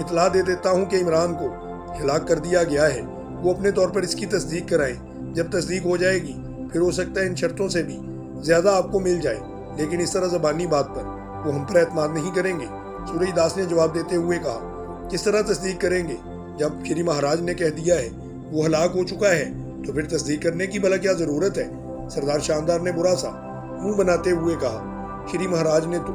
اطلاع دے دیتا ہوں کہ عمران کو ہلاک کر دیا گیا ہے، وہ اپنے طور پر اس کی تصدیق کرائیں۔ جب تصدیق ہو جائے گی پھر ہو سکتا ہے ان شرطوں سے بھی زیادہ آپ کو مل جائے، لیکن اس طرح زبانی بات پر وہ ہم پر اعتماد نہیں کریں گے۔ سورج داس نے جواب دیتے ہوئے کہا، کس طرح تصدیق کریں گے؟ جب شری مہاراج نے کہہ دیا ہے وہ ہلاک ہو چکا ہے تو پھر تصدیق کرنے کی بھلا کیا ضرورت ہے؟ سردار شاندار نے برا سا منہ بناتے ہوئے کہا، شری مہاراج نے تو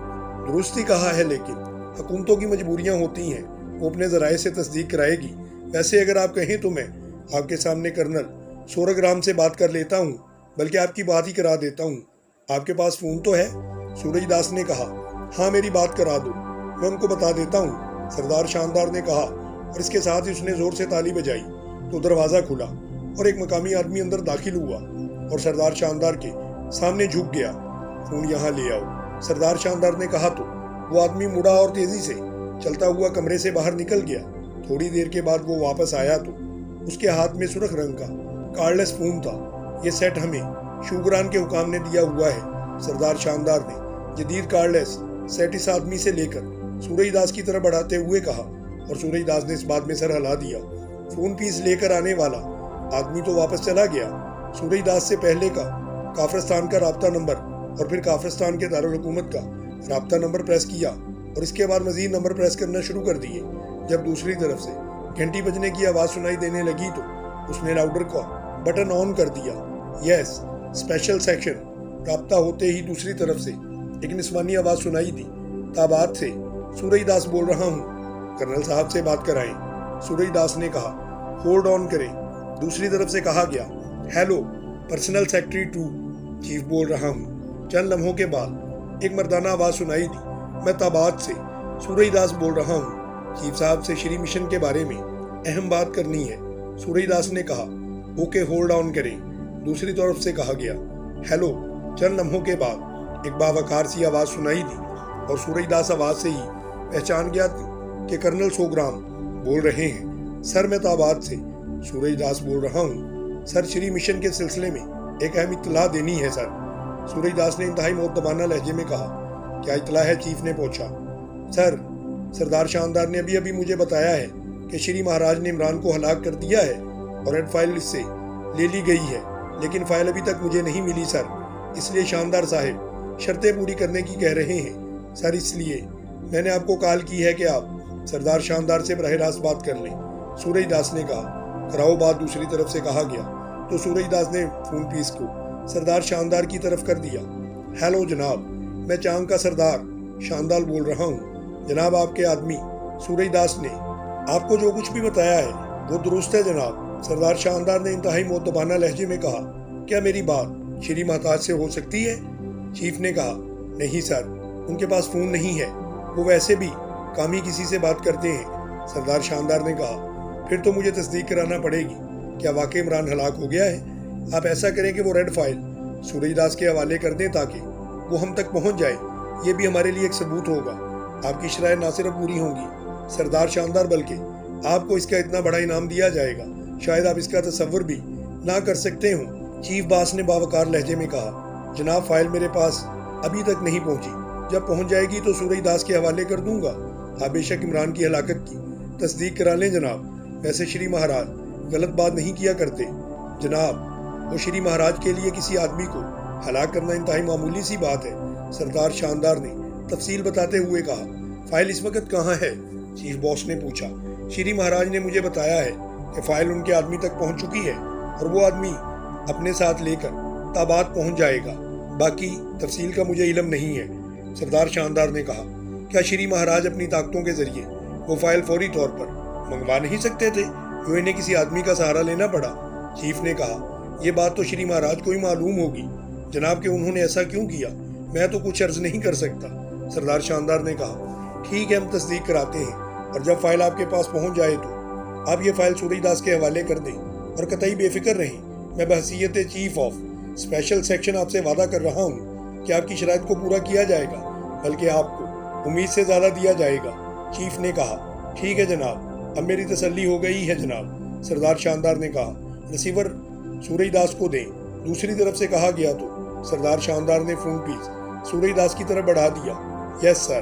درست ہی کہا ہے، لیکن حکومتوں کی مجبوریاں ہوتی ہیں، وہ اپنے ذرائع سے تصدیق کرائے گی۔ ویسے اگر آپ کہیں تو میں آپ کے سامنے کرنل سورگ رام سے بات کر لیتا ہوں، بلکہ آپ کی بات ہی کرا دیتا ہوں۔ آپ کے پاس فون تو ہے؟ سورج داس نے کہا، ہاں میری بات کرا دو، میں ان کو بتا دیتا ہوں، سردار شاندار نے کہا، اور اس کے ساتھ ہی اس نے زور سے تالی بجائی تو دروازہ کھلا اور ایک مقامی آدمی اندر داخل ہوا اور سردار شاندار کے سامنے جھک گیا۔ فون یہاں لے آؤ، سردار شاندار نے کہا تو وہ آدمی مڑا اور تیزی سے چلتا ہوا کمرے سے باہر نکل گیا۔ تھوڑی دیر کے بعد وہ واپس آیا تو اس کے ہاتھ میں سرخ رنگ کا کارڈلیس فون تھا۔ یہ سیٹ ہمیں شوگران کے حکام نے دیا ہوا ہے۔ سردار شاندار نے جدید کارڈلیس سیٹ اس آدمی سے لے کر سورج داس کی طرف بڑھاتے ہوئے کہا، اور سورج داس نے اس بات میں سر ہلا دیا۔ فون پیس لے کر آنے والا آدمی تو واپس چلا گیا۔ سورج داس سے پہلے کا کافرستان کا رابطہ نمبر اور پھر کافرستان کے دارالحکومت کا رابطہ نمبر پریس کیا اور اس کے بعد مزید نمبر پریس کرنا شروع کر دیے۔ جب دوسری طرف سے گھنٹی بجنے کی آواز سنائی دینے لگی تو اس نے لاؤڈر کا بٹن آن کر دیا۔ یس، اسپیشل سیکشن۔ رابطہ ہوتے ہی دوسری طرف سے ایک نسوانی آواز سنائی دی، تابات سے، سورج داس بول رہا ہوں، کرنل صاحب سے بات کرائیں۔ سورج داس نے کہا، ہولڈ آن کریں۔ دوسری طرف سے کہا گیا، ہیلو، پرسنل سیکٹری 2، چیف بول رہا ہوں۔ چند لمحوں کے بعد ایک مردانہ آواز سنائی دی، میں تابات سے سورج داس بول رہا ہوں، چیف صاحب سے شری مشن کے بارے میں اہم بات کرنی ہے۔ سورج داس نے کہا، اوکے، ہولڈ آن کریں۔ دوسری طرف سے کہا گیا، ہیلو۔ چند لمحوں کے بعد ایک باوقار سی آواز سنائی دی اور سورج داس آواز سے ہی پہچان گیا کہ کرنل سوگرام بول رہے ہیں۔ سر، میں تابات سے سورج داس بول رہا ہوں۔ سر، شری مشن کے سلسلے میں ایک اہم اطلاع دینی ہے سر۔ سورج داس نے انتہائی مؤدبانہ لہجے میں کہا، کیا اطلاع ہے؟ چیف نے پوچھا۔ سر، سردار شاندار نے ابھی مجھے بتایا ہے کہ شری مہاراج نے عمران کو ہلاک کر دیا ہے اور ریڈ فائل اس سے لے لی گئی ہے، لیکن فائل ابھی تک مجھے نہیں ملی سر، اس لیے شاندار صاحب شرطیں پوری کرنے کی کہہ رہے ہیں سر، اس لیے میں نے آپ کو کال کی ہے کہ آپ سردار شاندار سے براہ راست بات کر لیں۔ سورج داس نے کہا، کراؤ بات۔ دوسری طرف سے کہا گیا تو سورج داس نے فون پیس کو سردار شاندار کی طرف کر دیا۔ ہیلو جناب، میں چانگ کا سردار شاندار بول رہا ہوں۔ جناب، آپ کے آدمی سورج داس نے آپ کو جو کچھ بھی بتایا ہے وہ درست ہے جناب، سردار شاندار نے انتہائی مؤدبانہ لہجے میں کہا۔ کیا میری بات شری محتاج سے ہو سکتی ہے؟ چیف نے کہا، نہیں سر، ان کے پاس فون نہیں ہے، وہ ویسے بھی کامی کسی سے بات کرتے ہیں۔ سردار شاندار نے کہا، پھر تو مجھے تصدیق کرانا پڑے گی، کیا واقعی عمران ہلاک ہو گیا ہے؟ آپ ایسا کریں کہ وہ ریڈ فائل سورج داس کے حوالے کر دیں تاکہ وہ ہم تک پہنچ جائے، یہ بھی ہمارے لیے ایک ثبوت ہوگا۔ آپ کی شرائط نہ صرف پوری ہوں گی سردار شاندار، بلکہ آپ کو اس کا اتنا بڑا انعام دیا جائے گا، شاید آپ اس کا تصور بھی نہ کر سکتے ہوں۔ چیف باس نے باوقار لہجے میں کہا، جناب، فائل میرے پاس ابھی تک نہیں پہنچی، جب پہنچ جائے گی تو سورج داس کے حوالے کر دوں گا۔ آپ بے شک عمران کی ہلاکت کی تصدیق کرا لیں جناب، ویسے شری مہاراج غلط بات نہیں کیا کرتے جناب، وہ شری مہاراج کے لیے کسی آدمی کو ہلاک کرنا انتہائی معمولی سی بات ہے۔ سردار شاندار نے تفصیل بتاتے ہوئے کہا، فائل اس وقت کہاں ہے؟ چیف باس نے پوچھا۔ شری مہاراج نے مجھے بتایا ہے کہ فائل ان کے آدمی تک پہنچ چکی ہے اور وہ آدمی اپنے ساتھ لے کر تابات پہنچ جائے گا، باقی تفصیل کا مجھے علم نہیں ہے۔ سردار شاندار نے کہا، کیا شری مہاراج اپنی طاقتوں کے ذریعے وہ فائل فوری طور پر منگوا نہیں سکتے تھے؟ کیوں انہیں کسی آدمی کا سہارا لینا پڑا؟ چیف نے کہا، یہ بات تو شری مہاراج کو ہی معلوم ہوگی جناب کہ انہوں نے ایسا کیوں کیا، میں تو کچھ عرض نہیں کر سکتا۔ سردار شاندار نے کہا، ٹھیک ہے، ہم تصدیق کراتے ہیں، اور جب فائل آپ کے پاس پہنچ جائے تو آپ یہ فائل سورج داس کے حوالے کر دیں، اور قطعی بے فکر رہیں، میں بحیثیت چیف آف اسپیشل سیکشن آپ سے وعدہ کر رہا ہوں کہ آپ کی شرائط کو پورا کیا جائے گا، بلکہ آپ کو امید سے زیادہ دیا جائے گا۔ چیف نے کہا، ٹھیک ہے جناب، اب میری تسلی ہو گئی ہے جناب۔ سردار شاندار نے کہا، ریسیور سورج داس کو دیں۔ دوسری طرف سے کہا گیا تو سردار شاندار نے فون پیس سورج داس کی طرف بڑھا دیا۔ یس سر،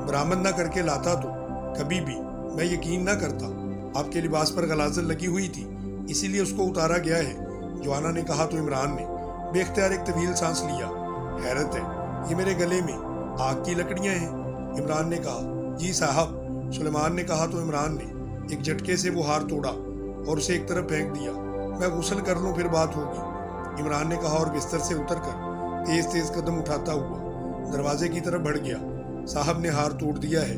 برآمد نہ کر کے لاتا تو کبھی بھی میں یقین نہ کرتا۔ آپ کے لباس پر غلاظت لگی ہوئی تھی، اسی لیے اس کو اتارا گیا ہے۔ جوانا نے کہا تو عمران نے بے اختیار ایک طویل سانس لیا۔ حیرت ہے، یہ میرے گلے میں آگ کی لکڑیاں ہیں؟ عمران نے کہا۔ جی صاحب، سلیمان نے کہا تو عمران نے ایک جھٹکے سے وہ ہار توڑا اور اسے ایک طرف پھینک دیا۔ میں غسل کر لوں پھر بات ہوگی، عمران نے کہا اور بستر سے اتر کر تیز تیز قدم اٹھاتا ہوا دروازے کی طرف بڑھ گیا۔ صاحب نے ہار توڑ دیا ہے،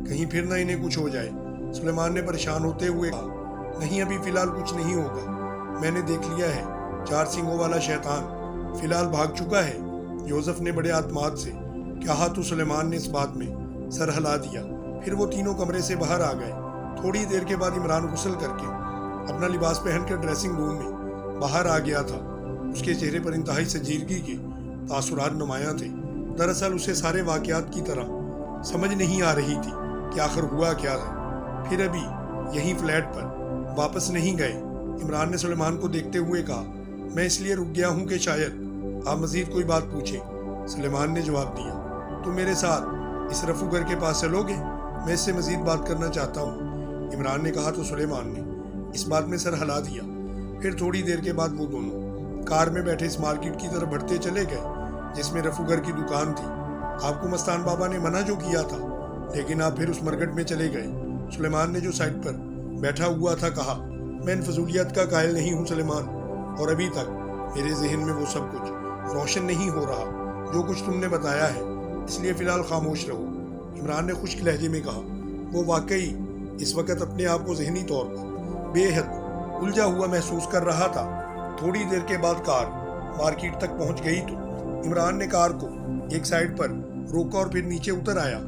کہیں پھر نہ انہیں کچھ ہو جائے، سلیمان نے پریشان ہوتے ہوئے کہا۔ نہیں، ابھی فی الحال کچھ نہیں ہوگا، میں نے دیکھ لیا ہے، 4 سینگوں والا شیطان فی الحال بھاگ چکا ہے۔ یوسف نے بڑے اعتماد سے کہا تو سلیمان نے اس بات میں سر ہلا دیا۔ پھر وہ تینوں کمرے سے باہر آ گئے۔ تھوڑی دیر کے بعد عمران غسل کر کے اپنا لباس پہن کر ڈریسنگ روم میں باہر آ گیا تھا۔ اس کے چہرے پر انتہائی سنجیدگی کے تاثرات نمایاں تھے۔ دراصل اسے سارے واقعات کی طرح سمجھ نہیں آ رہی تھی کہ آخر ہوا کیا ہے۔ پھر ابھی یہیں فلیٹ پر واپس نہیں گئے؟ عمران نے سلیمان کو دیکھتے ہوئے کہا۔ میں اس لیے رک گیا ہوں کہ شاید آپ مزید کوئی بات پوچھیں، سلیمان نے جواب دیا۔ تم میرے ساتھ اس رفو گھر کے پاس چلو گے؟ میں اس سے مزید بات کرنا چاہتا ہوں، عمران نے کہا تو سلیمان نے اس بات میں سر ہلا دیا۔ پھر تھوڑی دیر کے بعد وہ دونوں کار میں بیٹھے اس مارکیٹ کی طرف بڑھتے چلے گئے جس میں رفو گھر کی دکان تھی۔ آپ کو مستان بابا نے منع جو کیا تھا، لیکن آپ پھر اس مرگٹ میں چلے گئے، سلیمان نے جو سائٹ پر بیٹھا ہوا تھا کہا۔ میں ان فضولیات کا قائل نہیں ہوں سلیمان، اور ابھی تک میرے ذہن میں وہ سب کچھ روشن نہیں ہو رہا جو کچھ تم نے بتایا ہے، اس لیے فی الحال خاموش رہو، عمران نے خشک لہجے میں کہا۔ وہ واقعی اس وقت اپنے آپ کو ذہنی طور پر بے حد الجھا ہوا محسوس کر رہا تھا۔ تھوڑی دیر کے بعد کار مارکیٹ تک پہنچ گئی تو عمران نے کار کو ایک سائڈ پر روکا اور پھر نیچے اتر آیا۔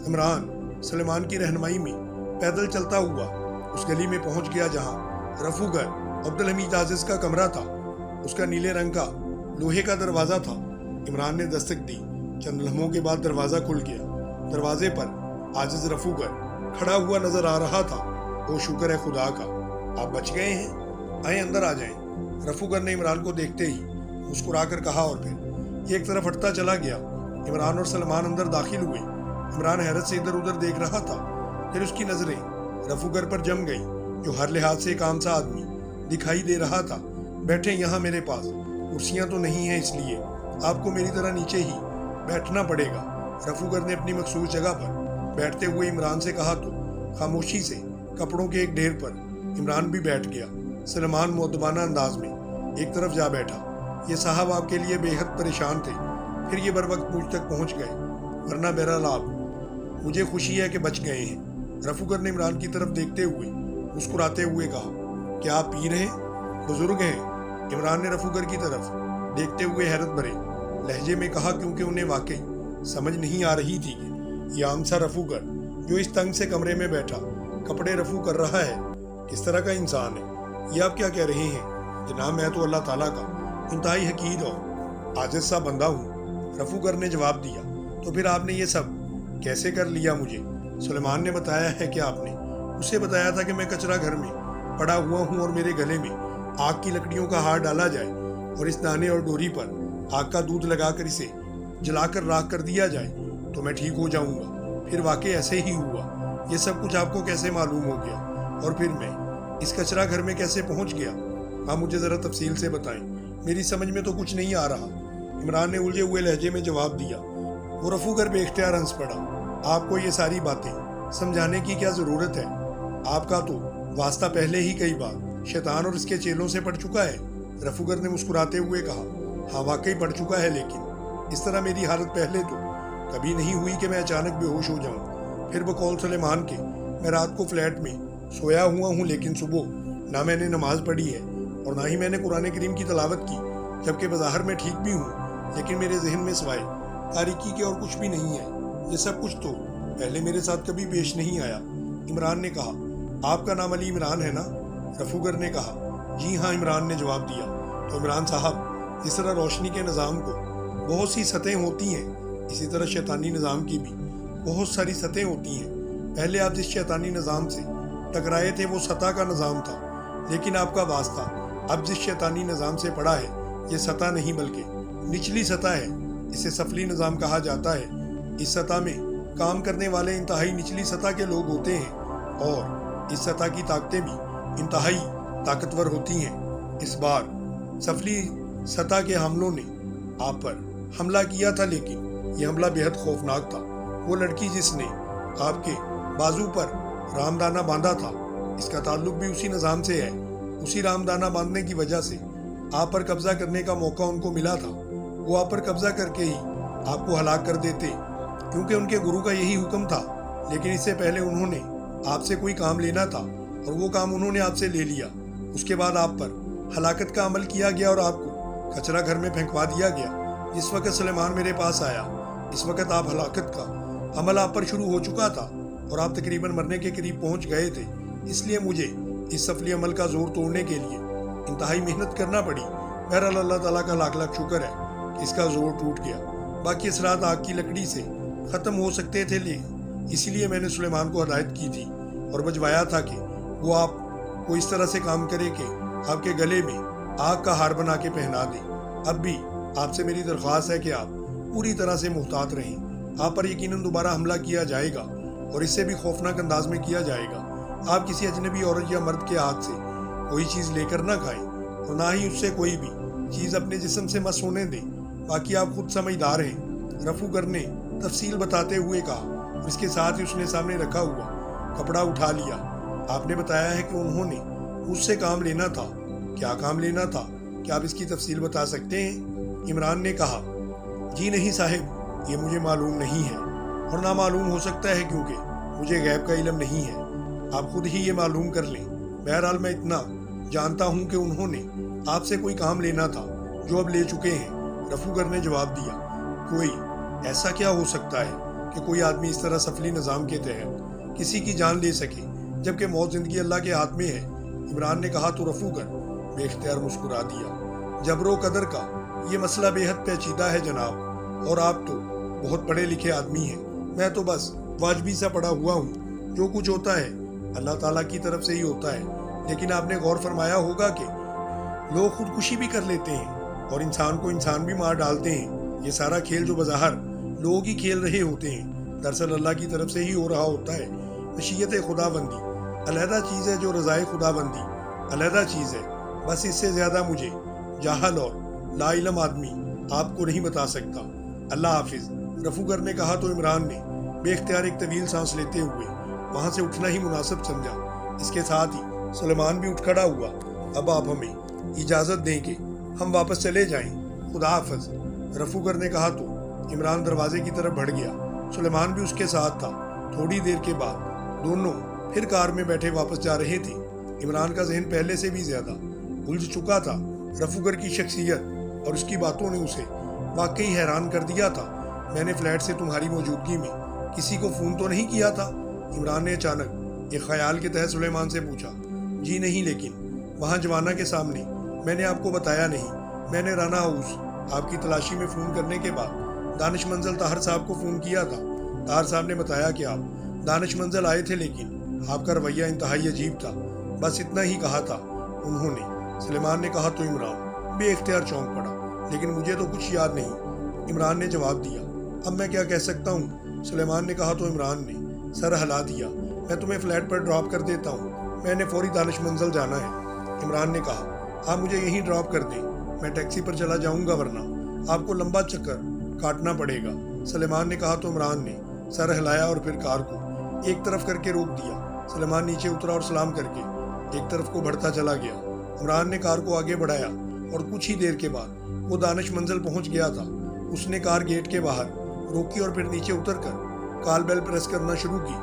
عمران سلیمان کی رہنمائی میں پیدل چلتا ہوا اس گلی میں پہنچ گیا جہاں رفو گھر عبدالحمید عازز کا کمرہ تھا۔ اس کا نیلے رنگ کا لوہے کا دروازہ تھا۔ عمران نے دستک دی، چند لمحوں کے بعد دروازہ کھل گیا۔ دروازے پر عازز رفو گھر کھڑا ہوا نظر آ رہا تھا۔ وہ شکر ہے خدا کا، آپ بچ گئے ہیں، آئیں اندر آ جائیں، رفو گھر نے عمران کو دیکھتے ہی مسکرا کر کہا اور پھر ایک طرف ہٹتا چلا گیا۔ عمران اور سلمان اندر داخل ہوئے۔ عمران حیرت سے ادھر ادھر دیکھ رہا تھا، پھر اس کی نظریں رفو گھر پر جم گئی جو ہر لحاظ سے ایک عام سا آدمی دکھائی دے رہا تھا۔ بیٹھیں یہاں، میرے پاس کرسیاں تو نہیں ہیں، اس لیے آپ کو میری طرح نیچے ہی بیٹھنا پڑے گا، رفو گھر نے اپنی مخصوص جگہ پر بیٹھتے ہوئے عمران سے کہا تو خاموشی سے کپڑوں کے ایک ڈھیر پر عمران بھی بیٹھ گیا۔ سلمان مؤدبانہ انداز میں ایک طرف جا بیٹھا۔ یہ صاحب آپ کے لیے بے حد پریشان تھے، پھر یہ بر وقت مجھ تک پہنچ گئے، ورنہ بہرحال آپ مجھے خوشی ہے کہ بچ گئے ہیں، رفو گھر نے عمران کی طرف دیکھتے ہوئے مسکراتے ہوئے کہا۔ کیا آپ پیر ہیں؟ بزرگ ہیں؟ عمران نے رفو گھر کی طرف دیکھتے ہوئے حیرت بھرے لہجے میں کہا، کیونکہ انہیں واقعی سمجھ نہیں آ رہی تھی کہ یہ عام سا رفو گھر جو اس تنگ سے کمرے میں بیٹھا کپڑے رفو کر رہا ہے کس طرح کا انسان ہے۔ یہ آپ کیا کہہ رہے ہیں جناب؟ میں تو اللہ تعالیٰ کا انتہائی حقیر اور عاجز سا بندہ ہوں، رفو گھر نے جواب دیا۔ تو پھر آپ نے یہ سب کیسے کر لیا؟ مجھے سلیمان نے بتایا ہے کہ آپ نے اسے بتایا تھا کہ میں کچرا گھر میں پڑا ہوا ہوں اور میرے گلے میں آگ کی لکڑیوں کا ہار ڈالا جائے اور اس دانے اور ڈوری پر آگ کا دودھ لگا کر اسے جلا کر راکھ کر دیا جائے تو میں ٹھیک ہو جاؤں گا۔ پھر واقعی ایسے ہی ہوا۔ یہ سب کچھ آپ کو کیسے معلوم ہو گیا؟ اور پھر میں اس کچرا گھر میں کیسے پہنچ گیا؟ آپ مجھے ذرا تفصیل سے بتائیں، میری سمجھ میں تو کچھ نہیں آ رہا، عمران نے الجھے ہوئے لہجے میں جواب دیا۔ وہ رفو گھر بے اختیار ہنس پڑا۔ آپ کو یہ ساری باتیں سمجھانے کی کیا ضرورت ہے؟ آپ کا تو واسطہ پہلے ہی کئی بار شیطان اور اس کے چیلوں سے پڑ چکا ہے، رفو گھر نے مسکراتے ہوئے کہا۔ ہاں واقعی پڑ چکا ہے، لیکن اس طرح میری حالت پہلے تو کبھی نہیں ہوئی کہ میں اچانک بے ہوش ہو جاؤں۔ پھر بقول سلیمان کے میں رات کو فلیٹ میں سویا ہوا ہوں، لیکن صبح نہ میں نے نماز پڑھی ہے اور نہ ہی میں نے قرآن کریم کی تلاوت کی، جبکہ بظاہر میں ٹھیک بھی ہوں، لیکن میرے ذہن میں سوائے تاریکی کے اور کچھ بھی نہیں ہے۔ یہ سب کچھ تو پہلے میرے ساتھ کبھی پیش نہیں آیا، عمران نے کہا۔ آپ کا نام علی عمران ہے نا؟ رفو گھر نے کہا۔ جی ہاں، عمران نے جواب دیا۔ تو عمران صاحب، جس طرح روشنی کے نظام کو بہت سی سطحیں ہوتی ہیں، اسی طرح شیطانی نظام کی بھی بہت ساری سطحیں ہوتی ہیں۔ پہلے آپ جس شیطانی نظام سے ٹکرائے تھے وہ سطح کا نظام تھا، لیکن آپ کا واسطہ اب جس شیطانی نظام سے پڑا ہے یہ سطح نہیں بلکہ نچلی سطح ہے، اسے سفلی نظام کہا جاتا ہے۔ اس سطح میں کام کرنے والے انتہائی نچلی سطح کے لوگ ہوتے ہیں اور اس سطح کی طاقتیں بھی انتہائی طاقتور ہوتی ہیں۔ اس بار سفلی سطح کے حملوں نے آپ پر حملہ کیا تھا، لیکن یہ حملہ بے حد خوفناک تھا۔ وہ لڑکی جس نے آپ کے بازو پر رامدانہ باندھا تھا، اس کا تعلق بھی اسی نظام سے ہے۔ اسی رامدانہ باندھنے کی وجہ سے آپ پر قبضہ کرنے کا موقع ان کو ملا تھا۔ وہ آپ پر قبضہ کر کے ہی آپ کو ہلاک کر دیتے، کیونکہ ان کے گرو کا یہی حکم تھا۔ لیکن اس سے پہلے انہوں نے آپ سے کوئی کام لینا تھا اور وہ کام انہوں نے آپ سے لے لیا۔ اس کے بعد آپ پر ہلاکت کا عمل کیا گیا اور آپ کو کچرا گھر میں پھینکوا دیا گیا۔ جس وقت سلیمان میرے پاس آیا، اس وقت آپ ہلاکت کا عمل آپ پر شروع ہو چکا تھا اور آپ تقریباً مرنے کے قریب پہنچ گئے تھے۔ اس لیے مجھے اس سفلی عمل کا زور توڑنے کے لیے انتہائی محنت کرنا پڑی۔ بہرحال اللہ تعالیٰ کا لاکھ لاکھ شکر ہے کہ اس کا زور ٹوٹ گیا۔ باقی اثرات آگ کی لکڑی سے ختم ہو سکتے تھے، اسی لیے میں نے سلیمان کو ہدایت کی تھی اور بجوایا تھا کہ وہ آپ کو اس طرح سے کام کرے کہ آپ کے گلے میں آگ کا ہار بنا کے پہنا دے۔ اب بھی آپ سے میری درخواست ہے کہ آپ پوری طرح سے محتاط رہیں۔ آپ پر یقیناً دوبارہ حملہ کیا جائے گا اور اس سے بھی خوفناک انداز میں کیا جائے گا۔ آپ کسی اجنبی عورت یا مرد کے ہاتھ سے کوئی چیز لے کر نہ کھائیں اور نہ ہی اس سے کوئی بھی چیز اپنے جسم سے مس ہونے دیں۔ باقی آپ خود سمجھدار ہیں، رفوگر نے تفصیل بتاتے ہوئے کہا، اور اس کے ساتھ ہی اس نے سامنے رکھا ہوا کپڑا اٹھا لیا۔ آپ نے بتایا ہے کہ انہوں نے مجھ سے کام لینا تھا۔ کیا کام لینا تھا؟ کیا آپ اس کی تفصیل بتا سکتے ہیں؟ عمران نے کہا، جی نہیں صاحب، یہ مجھے معلوم نہیں ہے اور نہ معلوم ہو سکتا ہے، کیونکہ مجھے غیب کا علم نہیں ہے۔ آپ خود ہی یہ معلوم کر لیں۔ بہرحال میں اتنا جانتا ہوں کہ انہوں نے آپ سے کوئی کام لینا تھا جو اب لے چکے ہیں۔ رفوگر نے جواب دیا، کوئی ایسا کیا ہو سکتا ہے کہ کوئی آدمی اس طرح سفلی نظام کے تحت کسی کی جان لے سکے، جبکہ موت زندگی اللہ کے ہاتھ میں ہے؟ عمران نے کہا تو رفوگر بے اختیار مسکرا دیا۔ جبر و قدر کا یہ مسئلہ بے حد پیچیدہ ہے جناب، اور آپ تو بہت پڑھے لکھے آدمی ہیں۔ میں تو بس واجبی سا پڑا ہوا ہوں۔ جو کچھ ہوتا ہے اللہ تعالیٰ کی طرف سے ہی ہوتا ہے۔ لیکن آپ نے غور فرمایا ہوگا کہ لوگ خودکشی بھی کر لیتے ہیں اور انسان کو انسان بھی مار ڈالتے ہیں۔ یہ سارا کھیل جو بظاہر لوگ ہی کھیل رہے ہوتے ہیں، دراصل اللہ کی طرف سے ہی ہو رہا ہوتا ہے۔ مشیت خدا بندی علیحدہ چیز ہے، جو رضائے خدا بندی علیحدہ چیز ہے۔ بس اس سے زیادہ مجھے جاہل اور لا علم آدمی آپ کو نہیں بتا سکتا۔ اللہ حافظ، رفوگر نے کہا تو عمران نے بے اختیار ایک طویل سانس لیتے ہوئے وہاں سے اٹھنا ہی مناسب سمجھا۔ اس کے ساتھ ہی سلیمان بھی اٹھ کھڑا ہوا۔ اب آپ ہمیں اجازت دیں کہ ہم واپس چلے جائیں۔ خدا حافظ، رفوگر نے کہا تو عمران دروازے کی طرف بڑھ گیا۔ سلیمان بھی اس کے ساتھ تھا۔ تھوڑی دیر کے بعد دونوں پھر کار میں بیٹھے واپس جا رہے تھے۔ عمران کا ذہن پہلے سے بھی زیادہ الجھ چکا تھا۔ رفوگر کی شخصیت اور اس کی باتوں نے اسے واقعی حیران کر دیا تھا۔ میں نے فلیٹ سے تمہاری موجودگی میں کسی کو فون تو نہیں کیا تھا؟ عمران نے اچانک ایک خیال کے تحت سلیمان سے پوچھا۔ جی نہیں، لیکن وہاں جوانا کے سامنے میں نے آپ کو بتایا نہیں۔ میں نے رانا ہاؤس آپ کی تلاشی میں فون کرنے کے بعد دانش منزل طاہر صاحب کو فون کیا تھا۔ طاہر صاحب نے بتایا کہ آپ دانش منزل آئے تھے، لیکن آپ کا رویہ انتہائی عجیب تھا۔ بس اتنا ہی کہا تھا انہوں نے۔ سلیمان نے کہا تو عمران بے اختیار چونک پڑا۔ لیکن مجھے تو کچھ یاد نہیں، عمران نے جواب دیا۔ اب میں کیا کہہ سکتا ہوں؟ سلیمان نے کہا تو عمران نے سر ہلا دیا۔ میں تمہیں فلیٹ پر ڈراپ کر دیتا ہوں، میں نے فوری دانش منزل جانا ہے۔ عمران نے کہا، آپ مجھے یہیں ڈراپ کر دیں، میں ٹیکسی پر چلا جاؤں گا، ورنہ آپ کو لمبا چکر کاٹنا پڑے گا۔ سلیمان نے کہا تو عمران نے سر ہلایا اور پھر کار کو ایک طرف کر کے روک دیا۔ سلیمان نیچے اترا اور سلام کر کے ایک طرف کو بڑھتا چلا گیا۔ عمران نے کار کو آگے بڑھایا اور کچھ ہی دیر کے بعد وہ دانش منزل پہنچ گیا تھا۔ اس نے کار گیٹ کے باہر روکی اور پھر نیچے اتر کر کال بیل پریس کرنا شروع کی۔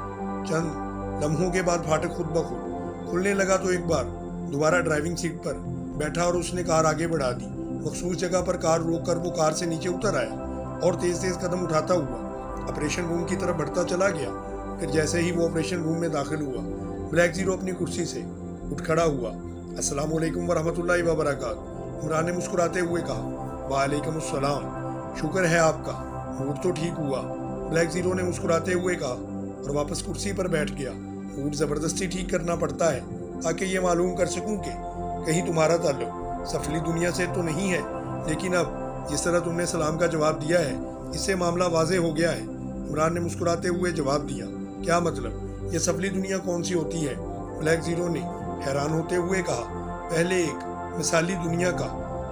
چند لمحوں کے بعد پھاٹک خود بخود کھلنے لگا تو ایک بار دوبارہ ڈرائیونگ سیٹ پر بیٹھا اور اس نے کار آگے بڑھا دی۔ مخصوص جگہ پر کار روک کر وہ کار سے نیچے اتر آیا اور تیز تیز قدم اٹھاتا ہوا آپریشن روم کی طرف بڑھتا چلا گیا۔ پھر جیسے ہی وہ آپریشن روم میں داخل ہوا، بلیک زیرو اپنی کرسی سے اٹھ کھڑا ہوا۔ السلام علیکم ورحمۃ اللہ وبرکاتہ، عمران نے مسکراتے ہوئے کہا۔ وعلیکم السلام، شکر ہے آپ کا، موڈ تو ٹھیک ہوا، بلیک زیرو نے مسکراتے ہوئے کہا اور واپس کرسی پر بیٹھ گیا۔ موڈ زبردستی ٹھیک کرنا پڑتا ہے تاکہ یہ معلوم کر سکوں کہ کہیں تمہارا تعلق سفلی دنیا سے تو نہیں ہے، لیکن اب جس طرح تم نے سلام کا جواب دیا ہے اس سے معاملہ واضح ہو گیا ہے۔ عمران نے مسکراتے ہوئے جواب دیا۔ کیا مطلب؟ یہ سفلی دنیا کون سی ہوتی ہے؟ بلیک زیرو نے حیران ہوتے ہوئے کہا۔ پہلے ایک مثالی دنیا کا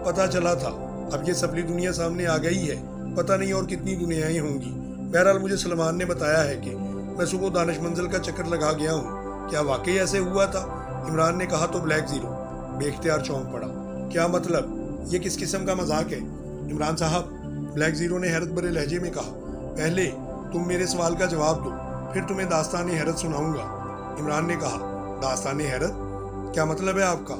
پتہ چلا تھا، اب یہ سفلی دنیا سامنے آ گئی ہے، پتہ نہیں اور کتنی دنیایں ہوں گی۔ بہرحال مجھے سلیمان نے بتایا ہے کہ میں صبح دانش منزل کا چکر لگا گیا ہوں۔ کیا واقعی ایسے ہوا تھا؟ عمران نے کہا تو بلیک زیرو بے اختیار چونک پڑا۔ کیا مطلب؟ یہ کس قسم کا مذاق ہے عمران صاحب؟ بلیک زیرو نے حیرت بھرے لہجے میں کہا۔ پہلے تم میرے سوال کا جواب دو، پھر تمہیں داستان حیرت سناؤں گا۔ عمران نے کہا۔ داستان حیرت؟ کیا مطلب ہے آپ کا؟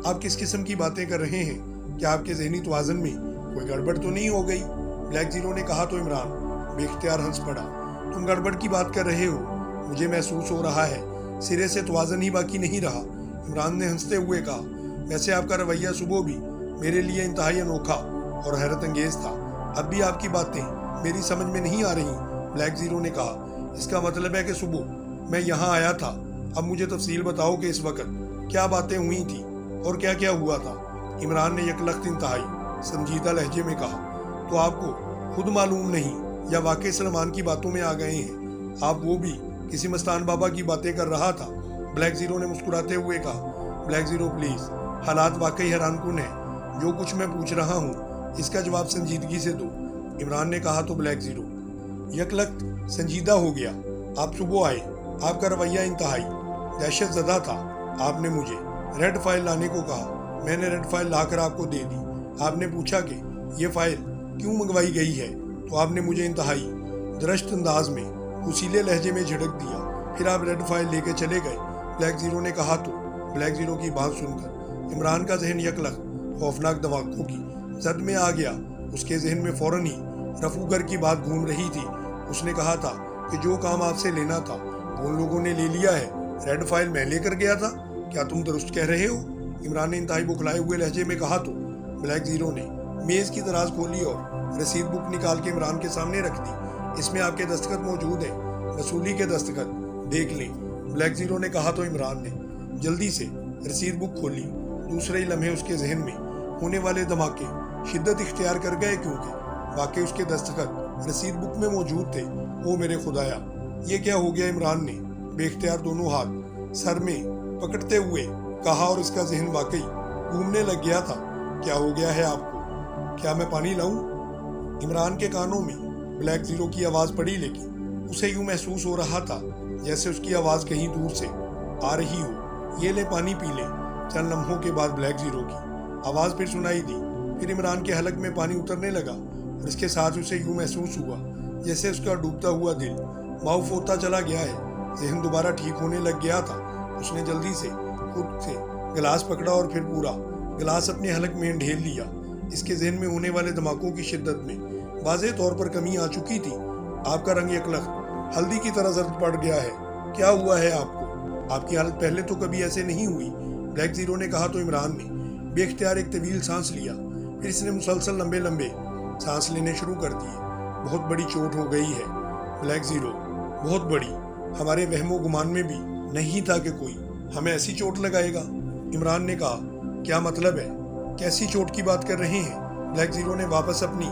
آپ کس قسم کی باتیں کر رہے ہیں؟ کیا آپ کے ذہنی توازن میں کوئی گڑبڑ تو نہیں ہو گئی؟ بلیک زیرو نے کہا تو عمران بے اختیار ہنس پڑا۔ تم گڑبڑ کی بات کر رہے ہو؟ مجھے محسوس ہو رہا ہے سرے سے توازن ہی باقی نہیں رہا۔ عمران نے ہنستے ہوئے کہا۔ ویسے آپ کا رویہ صبح بھی میرے لیے انتہائی انوکھا اور حیرت انگیز تھا، اب بھی آپ کی باتیں میری سمجھ میں نہیں آ رہی۔ بلیک زیرو نے کہا۔ اس کا مطلب ہے کہ صبح میں یہاں آیا تھا، اب مجھے تفصیل بتاؤ کہ اس وقت کیا باتیں ہوئی تھیں اور کیا کیا ہوا تھا۔ عمران نے یکلخت انتہائی سنجیدہ لہجے میں کہا۔ تو آپ کو خود معلوم نہیں یا واقعی سلیمان کی باتوں میں آ گئے ہیں؟ آپ وہ بھی کسی مستان بابا کی باتیں کر رہا تھا؟ بلیک زیرو نے مسکراتے ہوئے کہا۔ بلیک زیرو پلیز، حالات واقعی حیران کن ہیں، جو کچھ میں پوچھ رہا ہوں اس کا جواب سنجیدگی سے دو۔ عمران نے کہا تو بلیک زیرو یکلخت سنجیدہ ہو گیا۔ آپ صبح آئے، آپ کا رویہ انتہائی دہشت زدہ تھا۔ آپ نے مجھے ریڈ فائل لانے کو کہا، میں نے ریڈ فائل لا کر آپ کو دے دی۔ آپ نے پوچھا کہ یہ فائل کیوں منگوائی گئی ہے، تو آپ نے مجھے انتہائی درشت انداز میں اصیلے لہجے میں جھڑک دیا، پھر آپ ریڈ فائل لے کے چلے گئے۔ بلیک زیرو نے کہا تو بلیک زیرو کی بات سن کر عمران کا ذہن یکلخت خوفناک دھماکوں کی زد میں آ گیا۔ اس کے ذہن میں فوراً ہی رفو گر کی بات گھوم رہی تھی۔ اس نے کہا تھا کہ جو کام آپ سے لینا تھا وہ ان لوگوں نے لے لیا ہے، ریڈ فائل میں لے کر گیا تھا، کیا تم درست کہہ رہے ہو؟ عمران نے انتہائی بکھلائے ہوئے لہجے میں کہا تو بلیک زیرو نے میز کی دراز کھولی اور رسید بک نکال کے عمران کے سامنے رکھ دی۔ اس میں آپ کے دستخط موجود ہیں، وصولی کے دستخط، دیکھ لیں۔ بلیک زیرو نے کہا تو عمران نے جلدی سے رسید بک کھولی۔ دوسرے ہی لمحے اس کے ذہن میں ہونے والے دھماکے شدت اختیار کر گئے، کیونکہ واقعی اس کے دستخط رسید بک میں موجود تھے۔ او میرے خدایا، یہ کیا ہو گیا؟ عمران نے بے اختیار دونوں ہاتھ سر میں پکڑتے ہوئے کہا اور اس کا ذہن واقعی گھومنے لگ گیا تھا۔ کیا ہو گیا ہے آپ کو؟ کیا میں پانی لاؤں؟ عمران کے کانوں میں بلیک زیرو کی آواز پڑی، لیکن اسے یوں محسوس ہو رہا تھا جیسے اس کی آواز کہیں دور سے آ رہی ہو۔ یہ لے پانی پی لے۔ چند لمحوں کے بعد بلیک زیرو کی آواز پھر سنائی دی، پھر عمران کے حلق میں پانی اترنے لگا اور اس کے ساتھ اسے یوں محسوس ہوا جیسے اس کا ڈوبتا ہوا دل معاف ہوتا چلا گیا ہے، ذہن دوبارہ ٹھیک ہونے لگ گیا تھا۔ اس نے جلدی سے خود سے گلاس پکڑا اور پھر پورا گلاس اپنے حلق میں ڈھیل لیا۔ اس کے ذہن میں ہونے والے دھماکوں کی شدت میں واضح طور پر کمی آ چکی تھی۔ آپ کا رنگ یکلخت ہلدی کی طرح زرد پڑ گیا ہے۔ کیا ہوا ہے آپ کو؟ آپ کی حالت پہلے تو کبھی ایسے نہیں ہوئی۔ بلیک زیرو نے کہا تو عمران نے بے اختیار ایک طویل سانس لیا، پھر اس نے مسلسل لمبے لمبے سانس لینے شروع کر دیے۔ بہت بڑی چوٹ ہو گئی ہے بلیک زیرو، بہت بڑی۔ ہمارے وہم و گمان میں بھی نہیں تھا کہ کوئی ہمیں ایسی چوٹ لگائے گا۔ عمران نے کہا۔ کیا مطلب ہے؟ کیسی چوٹ کی بات کر رہے ہیں؟ بلیک زیرو نے واپس اپنی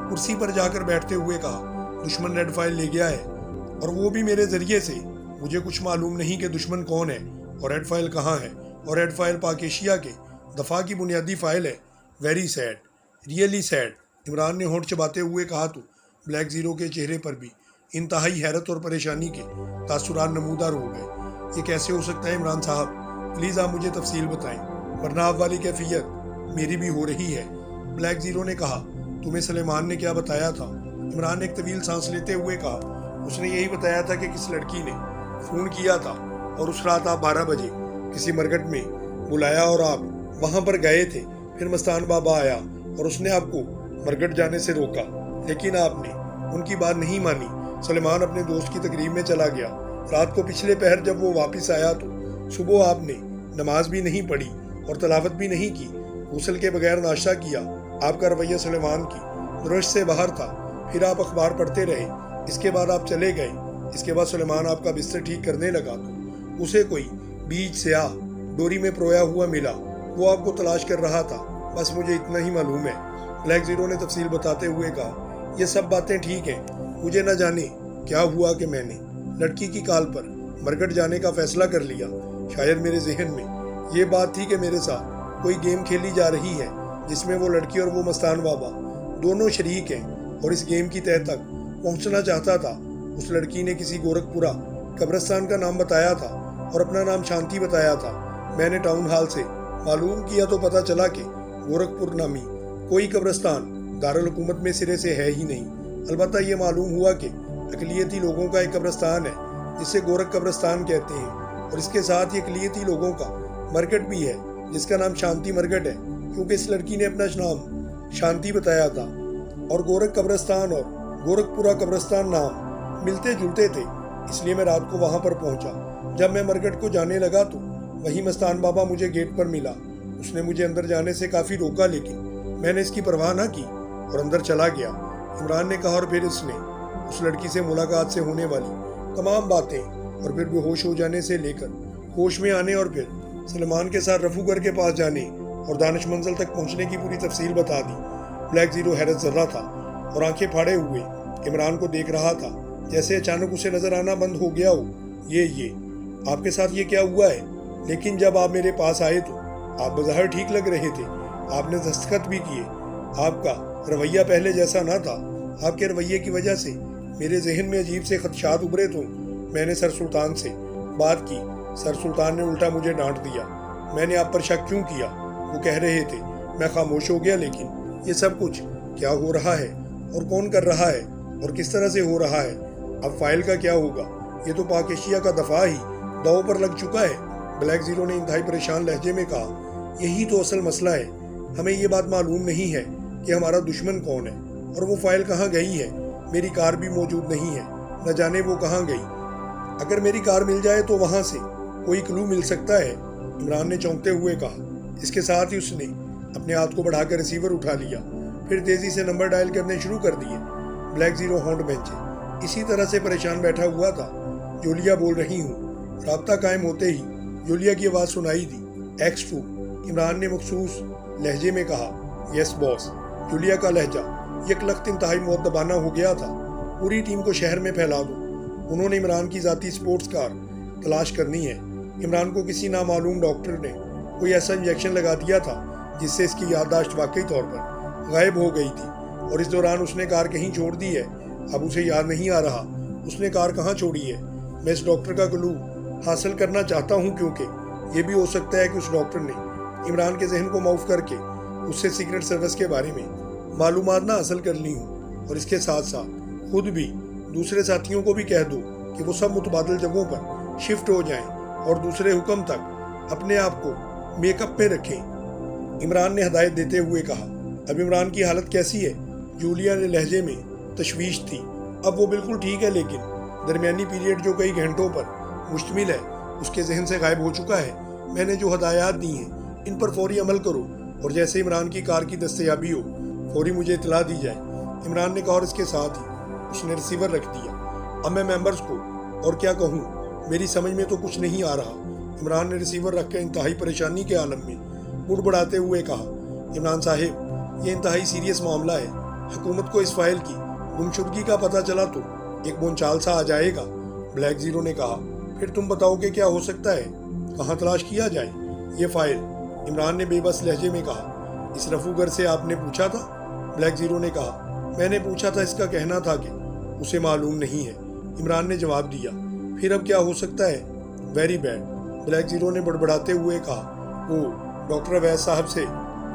کرسی پر جا کر بیٹھتے ہوئے کہا۔ دشمن ریڈ فائل لے گیا ہے، اور وہ بھی میرے ذریعے سے۔ مجھے کچھ معلوم نہیں کہ دشمن کون ہے اور ریڈ فائل کہاں ہے، اور ریڈ فائل پاک ایشیا کے دفاع کی بنیادی فائل ہے۔ Very sad, really sad, Imran نے ہونٹ چباتے ہوئے کہا تو بلیک زیرو کے چہرے پر بھی انتہائی حیرت اور پریشانی کے تاثرات نمودار ہو گئے۔ یہ کیسے ہو سکتا ہے عمران صاحب؟ پلیز آپ مجھے تفصیل بتائیں، ورنہ آپ والی کیفیت میری بھی ہو رہی ہے۔ بلیک زیرو نے کہا۔ تمہیں سلیمان نے کیا بتایا تھا؟ عمران نے ایک طویل سانس لیتے ہوئے کہا۔ اس نے یہی بتایا تھا کہ کس لڑکی نے فون کیا تھا اور اس رات آپ 12 بجے کسی مرکٹ میں بلایا اور آپ وہاں پر گئے تھے۔ پھر مستان بابا آیا اور اس نے آپ کو مرکٹ جانے سے روکا، لیکن آپ نے ان کی بات نہیں مانی۔ سلیمان اپنے دوست کی تقریب میں چلا گیا۔ رات کو پچھلے پہر جب وہ واپس آیا تو صبح آپ نے نماز بھی نہیں پڑھی اور تلاوت بھی نہیں کی، غسل کے بغیر ناشتہ کیا۔ آپ کا رویہ سلیمان کی درش سے باہر تھا۔ پھر آپ اخبار پڑھتے رہے، اس کے بعد آپ چلے گئے۔ اس کے بعد سلیمان آپ کا بستر ٹھیک کرنے لگا تو اسے کوئی بیج سیاہ ڈوری میں پرویا ہوا ملا۔ وہ آپ کو تلاش کر رہا تھا، بس مجھے اتنا ہی معلوم ہے۔ بلیک زیرو نے تفصیل بتاتے ہوئے کہا۔ یہ سب باتیں ٹھیک ہیں، مجھے نہ جانے کیا ہوا کہ میں نے لڑکی کی کال پر مرگٹ جانے کا فیصلہ کر لیا؟ شاید میرے ذہن میں یہ بات تھی کہ میرے ساتھ کوئی گیم کھیلی جا رہی ہے جس میں وہ لڑکی اور وہ مستان بابا دونوں شریک ہیں، اور اس گیم کی تہہ تک پہنچنا چاہتا تھا۔ اس لڑکی نے کسی گورکھپورہ قبرستان کا نام بتایا تھا اور اپنا نام شانتی بتایا تھا۔ میں نے ٹاؤن ہال سے معلوم کیا تو پتہ چلا کہ گورکھپور نامی کوئی قبرستان دارالحکومت میں سرے سے ہے ہی نہیں۔ البتہ یہ معلوم ہوا کہ اقلیتی لوگوں کا ایک قبرستان ہے جسے گورکھ قبرستان کہتے ہیں، اور اس کے ساتھ ہی اقلیتی لوگوں کا مرگٹ بھی ہے جس کا نام شانتی مرگٹ ہے، کیونکہ اس لڑکی نے اپنا نام شانتی بتایا تھا اور گورکھ قبرستان اور گورکھپورہ قبرستان نام ملتے جلتے تھے۔ اس لیے میں رات کو وہاں پر پہنچا۔ جب میں مرگٹ کو جانے لگا تو وہی مستان بابا مجھے گیٹ پر ملا۔ اس نے مجھے اندر جانے سے کافی روکا، لیکن میں نے اس کی پرواہ نہ کی اور اندر چلا گیا۔ عمران نے کہا، اور پھر اس نے اس لڑکی سے ملاقات سے ہونے والی تمام باتیں اور پھر بے ہوش ہو جانے سے لے کر ہوش میں آنے اور پھر سلیمان کے ساتھ رفو گھر کے پاس جانے اور دانش منزل تک پہنچنے کی پوری تفصیل بتا دی۔ بلیک زیرو حیرت زدہ تھا اور آنکھیں پھاڑے ہوئے عمران کو دیکھ رہا تھا، جیسے اچانک اسے نظر آنا بند ہو گیا ہو۔ یہ آپ کے ساتھ یہ کیا ہوا ہے؟ لیکن جب آپ میرے پاس آئے تو آپ بظاہر ٹھیک لگ رہے تھے، آپ نے دستخط بھی کیے۔ آپ کا رویہ پہلے جیسا نہ تھا۔ آپ کے رویے کی وجہ سے میرے ذہن میں عجیب سے خدشات ابھرے تو میں نے سر سلطان سے بات کی۔ سر سلطان نے الٹا مجھے ڈانٹ دیا۔ میں نے آپ پر شک کیوں کیا؟ وہ کہہ رہے تھے۔ میں خاموش ہو گیا۔ لیکن یہ سب کچھ کیا ہو رہا ہے اور کون کر رہا ہے اور کس طرح سے ہو رہا ہے؟ اب فائل کا کیا ہوگا؟ یہ تو پاک ایشیا کا دفاع ہی داؤ پر لگ چکا ہے۔ بلیک زیرو نے انتہائی پریشان لہجے میں کہا، یہی تو اصل مسئلہ ہے۔ ہمیں یہ بات معلوم نہیں ہے کہ ہمارا دشمن کون ہے اور وہ فائل کہاں گئی ہے۔ میری کار بھی موجود نہیں ہے، نہ جانے وہ کہاں گئی۔ اگر میری کار مل جائے تو وہاں سے کوئی کلو مل سکتا ہے، عمران نے چونکتے ہوئے کہا۔ اس کے ساتھ ہی اس نے اپنے ہاتھ کو بڑھا کر ریسیور اٹھا لیا، پھر تیزی سے نمبر ڈائل کرنے شروع کر دیے۔ بلیک زیرو ہونٹ بینچے اسی طرح سے پریشان بیٹھا ہوا تھا۔ جولیا بول رہی ہوں۔ رابطہ قائم ہوتے ہی جولیا کی آواز سنائی دی۔ X2 عمران نے مخصوص لہجے میں کہا۔ یس باس۔ جولیا کا لہجہ یک لخت انتہائی مؤدبانہ ہو گیا تھا۔ پوری ٹیم کو شہر میں پھیلا دو، انہوں نے عمران کی ذاتی سپورٹس کار تلاش کرنی ہے۔ عمران کو کسی نامعلوم ڈاکٹر نے کوئی ایسا انجیکشن لگا دیا تھا جس سے اس کی یادداشت واقعی طور پر غائب ہو گئی تھی، اور اس دوران اس نے کار کہیں چھوڑ دی ہے۔ اب اسے یاد نہیں آ رہا اس نے کار کہاں چھوڑی ہے۔ میں اس ڈاکٹر کا کلو حاصل کرنا چاہتا ہوں، کیونکہ یہ بھی ہو سکتا ہے کہ اس ڈاکٹر نے عمران کے ذہن کو معاف کر کے اس سے سیکرٹ سروس کے بارے میں معلومات نہ حاصل کر لی ہوں، اور اس کے ساتھ ساتھ خود بھی دوسرے ساتھیوں کو بھی کہہ دو کہ وہ سب متبادل جگہوں پر شفٹ ہو جائیں اور دوسرے حکم تک اپنے آپ کو میک اپ میں رکھیں، عمران نے ہدایت دیتے ہوئے کہا۔ اب عمران کی حالت کیسی ہے؟ جولیا نے لہجے میں تشویش تھی۔ اب وہ بالکل ٹھیک ہے، لیکن درمیانی پیریڈ جو کئی گھنٹوں پر مشتمل ہے اس کے ذہن سے غائب ہو چکا ہے۔ میں نے جو ہدایات دی ہیں ان پر فوری عمل کرو، اور جیسے عمران کی کار کی دستیابی ہو فوری مجھے اطلاع دی جائے، عمران نے کہا، اور اس کے ساتھ ہی اس نے ریسیور رکھ دیا۔ اب میں ممبرز کو اور کیا کہوں، میری سمجھ میں تو کچھ نہیں آ رہا، عمران نے ریسیور رکھ کر انتہائی پریشانی کے عالم میں بڑبڑاتے ہوئے کہا۔ عمران صاحب، یہ انتہائی سیریس معاملہ ہے۔ حکومت کو اس فائل کی گمشدگی کا پتہ چلا تو ایک بونچال سا آ جائے گا۔ بلیک زیرو نے کہا، پھر تم بتاؤ کہ کیا ہو سکتا ہے، کہاں تلاش کیا جائے یہ فائل؟ عمران نے بے بس لہجے میں کہا۔ اس رفو گر سے آپ نے پوچھا تھا؟ بلیک زیرو نے کہا، میں نے پوچھا تھا، اس کا کہنا تھا کہ اسے معلوم نہیں ہے، عمران نے جواب دیا۔ پھر اب کیا ہو سکتا ہے؟ ویری بیڈ، بلیک زیرو نے بڑبڑاتے ہوئے کہا۔ وہ ڈاکٹر اویس صاحب سے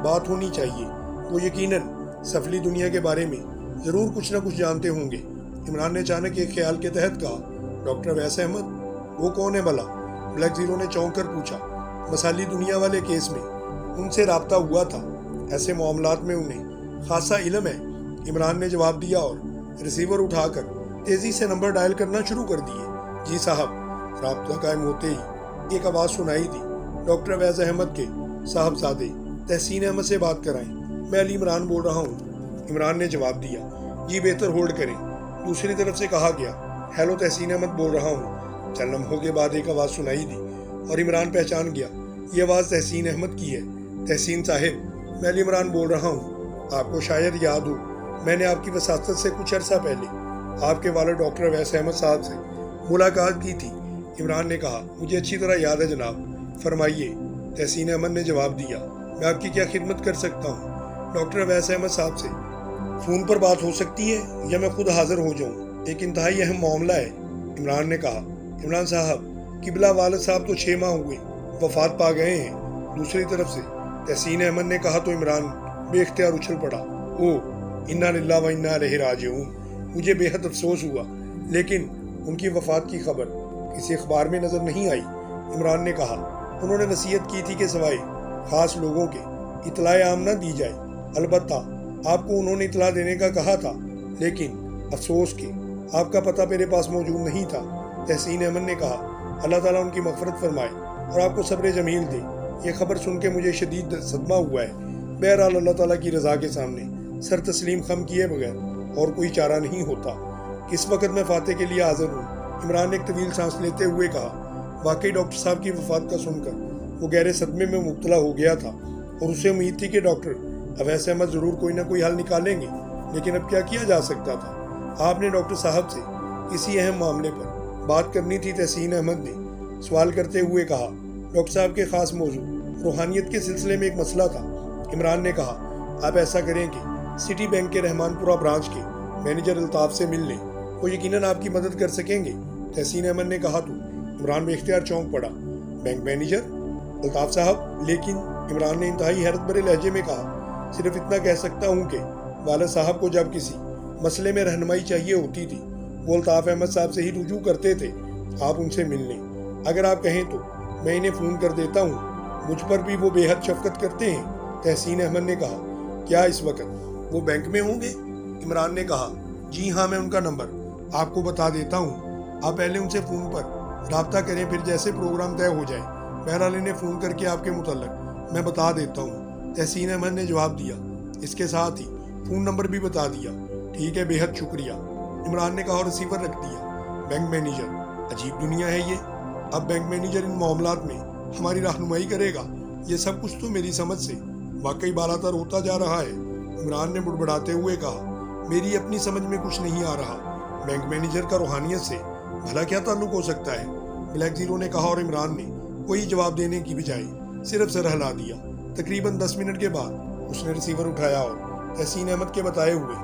بات ہونی چاہیے، وہ یقیناً سفلی دنیا کے بارے میں ضرور کچھ نہ کچھ جانتے ہوں گے۔ عمران نے اچانک ایک خیال کے تحت کہا، ڈاکٹر اویس احمد؟ وہ کون ہے بھلا؟ بلیک زیرو نے چونک کر پوچھا۔ مسالی دنیا والے کیس میں ان سے رابطہ ہوا تھا، ایسے معاملات میں انہیں خاصا علم ہے، عمران نے جواب دیا اور ریسیور اٹھا کر تیزی سے نمبر ڈائل کرنا شروع کر دیے۔ جی صاحب۔ رابطہ قائم ہوتے ہی ایک آواز سنائی دی، ڈاکٹر اویس احمد کے صاحبزادے تحسین احمد سے بات کرائیں، میں علی عمران بول رہا ہوں، عمران نے جواب دیا۔ جی بہتر، ہولڈ کریں، دوسری طرف سے کہا گیا۔ ہیلو، تحسین احمد بول رہا ہوں۔ چند لمحوں کے بعد ایک آواز سنائی دی اور عمران پہچان گیا، یہ آواز تحسین احمد کی ہے۔ تحسین صاحب، میں علی عمران بول رہا ہوں، آپ کو شاید یاد ہو میں نے آپ کی وساطت سے کچھ عرصہ پہلے آپ کے والد ڈاکٹر اویس احمد صاحب سے ملاقات کی تھی۔ عمران نے کہا، مجھے اچھی طرح یاد ہے جناب، فرمائیے۔ تحسین احمد نے جواب دیا، میں آپ کی کیا خدمت کر سکتا ہوں؟ ڈاکٹر اویس احمد صاحب سے فون پر بات ہو سکتی ہے یا میں خود حاضر ہو جاؤں؟ ایک انتہائی اہم معاملہ ہے، عمران نے کہا۔ عمران صاحب، قبلہ والد صاحب تو 6 ماہ ہوئے وفات پا گئے ہیں۔ دوسری طرف سے تحسین احمد نے کہا تو عمران بے اختیار اچھل پڑا۔ اوہ، انا للہ و انا الیہ راجعون۔ مجھے بے حد افسوس ہوا، لیکن ان کی وفات کی خبر کسی اخبار میں نظر نہیں آئی۔ عمران نے کہا، انہوں نے وصیت کی تھی کہ سوائے خاص لوگوں کے اطلاع عام نہ دی جائے۔ البتہ آپ کو انہوں نے اطلاع دینے کا کہا تھا، لیکن افسوس کہ آپ کا پتہ میرے پاس موجود نہیں تھا۔ تحسین احمد نے کہا، اللہ تعالیٰ ان کی مغفرت فرمائے اور آپ کو صبر جمیل دے۔ یہ خبر سن کے مجھے شدید صدمہ ہوا ہے۔ بہرحال اللہ تعالیٰ کی رضا کے سامنے سر تسلیم خم کیے بغیر اور کوئی چارہ نہیں ہوتا۔ کس وقت میں فاتح کے لیے حاضر ہوں؟ عمران نے ایک طویل سانس لیتے ہوئے کہا۔ واقعی ڈاکٹر صاحب کی وفات کا سن کر وہ گہرے صدمے میں مبتلا ہو گیا تھا اور اسے امید تھی کہ ڈاکٹر اویس احمد ضرور کوئی نہ کوئی حل نکالیں گے، لیکن اب کیا کیا جا سکتا تھا؟ آپ نے ڈاکٹر صاحب سے کسی اہم معاملے پر بات کرنی تھی، تحسین احمد نے سوال کرتے ہوئے کہا۔ ڈاکٹر صاحب کے خاص موضوع روحانیت کے سلسلے میں ایک مسئلہ تھا۔ عمران نے کہا، آپ ایسا کریں کہ سٹی بینک کے رحمان پورہ برانچ کے مینیجر الطاف سے مل لیں، وہ یقیناً آپ کی مدد کر سکیں گے۔ تحسین احمد نے کہا تو عمران بے اختیار چونک پڑا۔ بینک مینیجر الطاف صاحب؟ لیکن عمران نے انتہائی حیرت بھرے لہجے میں کہا، صرف اتنا کہہ سکتا ہوں کہ والد صاحب کو جب کسی مسئلے میں رہنمائی چاہیے ہوتی تھی وہ الطاف احمد صاحب سے ہی رجوع کرتے تھے۔ آپ ان سے مل لیں، اگر آپ کہیں تو میں انہیں فون کر دیتا ہوں، مجھ پر بھی وہ بے حد شفقت کرتے ہیں۔ تحسین احمد نے کہا، کیا اس وقت وہ بینک میں ہوں گے؟ عمران نے کہا، جی ہاں، میں ان کا نمبر آپ کو بتا دیتا ہوں، آپ پہلے ان سے فون پر رابطہ کریں، پھر جیسے پروگرام طے ہو جائے بہرحال انہیں فون کر کے آپ کے متعلق میں بتا دیتا ہوں۔ تحسین احمد نے جواب دیا، اس کے ساتھ ہی فون نمبر بھی بتا دیا۔ ٹھیک ہے، بے حد شکریہ، عمران نے کہا اور ریسیور رکھ دیا۔ بینک مینیجر، عجیب دنیا ہے یہ، اب بینک مینیجر ان معاملات میں ہماری رہنمائی کرے گا؟ یہ سب کچھ تو میری سمجھ سے واقعی بالاتر ہوتا جا رہا ہے۔ عمران نے بڑبڑاتے ہوئے کہا، میری اپنی سمجھ میں کچھ نہیں آ رہا۔ بینک مینیجر کا روحانیت سے بھلا کیا تعلق ہو سکتا ہے؟ بلیک زیرو نے کہا اور عمران نے کوئی جواب دینے کی بجائے صرف سر ہلا دیا۔ تقریباً 10 منٹ کے بعد اس نے ریسیور اٹھایا اور تحسین احمد کے بتائے ہوئے